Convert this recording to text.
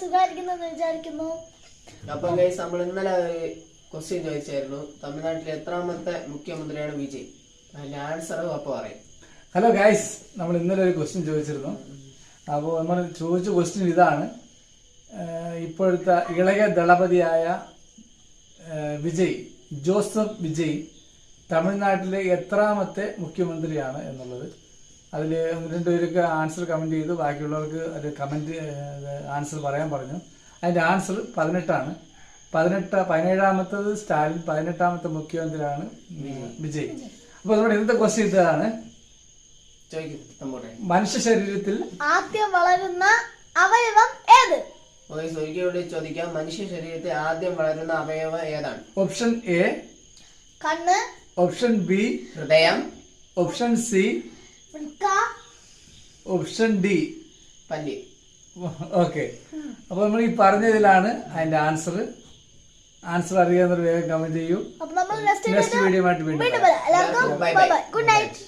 സുഖമായിരിക്കുന്നെന്ന് വിചാരിക്കുന്നു. അപ്പം ഗൈസ് നമ്മൾ ഇന്നലെ ഒരു ക്വസ്റ്റ്യൻ ചോദിച്ചായിരുന്നു, തമിഴ്നാട്ടിലെ എത്രാമത്തെ മുഖ്യമന്ത്രിയാണ് വിജയ്? അതിന്റെ ആൻസർ അപ്പൊ പറയും. ഹലോ ഗൈസ്, നമ്മൾ ഇന്നലെ ഒരു ക്വസ്റ്റ്യൻ ചോദിച്ചിരുന്നു. അപ്പോൾ നമ്മൾ ചോദിച്ച ക്വസ്റ്റ്യൻ ഇതാണ്: ഇപ്പോഴത്തെ ഇളയ ദളപതിയായ വിജയ്, ജോസഫ് വിജയ് തമിഴ്നാട്ടിലെ എത്രാമത്തെ മുഖ്യമന്ത്രിയാണ് എന്നുള്ളത്. അതിൽ രണ്ടുപേർക്ക് ആൻസർ കമൻറ്റ് ചെയ്തു, ബാക്കിയുള്ളവർക്ക് ഒരു കമൻറ്റ് ആൻസർ പറയാൻ പറഞ്ഞു. അതിൻ്റെ ആൻസർ 18ആണ്. 17ാമത്തത് സ്റ്റാലിൻ, 18ാമത്തെ മുഖ്യമന്ത്രിയാണ് വിജയ്. അപ്പോൾ നമ്മുടെ ഇന്നത്തെ ക്വസ്റ്റ്യൻ ഇതാണ്: മനുഷ്യ ശരീരത്തിൽ ആദ്യം വളരുന്ന അവയവം ഏത്? ഒരിക്കലൂടെ ചോദിക്കാം, മനുഷ്യ ശരീരത്തിൽ ആദ്യം വളരുന്ന അവയവം ഏതാണ്? ഓപ്ഷൻ എ കണ്ണ്, ഓപ്ഷൻ ബി ഹൃദയം, ഓപ്ഷൻ സി വൃക്ക, ഓപ്ഷൻ ഡി പല്ല്. ഓക്കെ, അപ്പൊ നമ്മൾ ഈ പറഞ്ഞതിലാണ് അതിന്റെ ആൻസർ. അറിയാവുന്നവർ വേഗം കമന്റ് ചെയ്യൂ. അപ്പോൾ നമ്മൾ നെക്സ്റ്റ് വീഡിയോ ആയിട്ട് വീണ്ടും എല്ലാവർക്കും ബൈ ബൈ, ഗുഡ് നൈറ്റ്.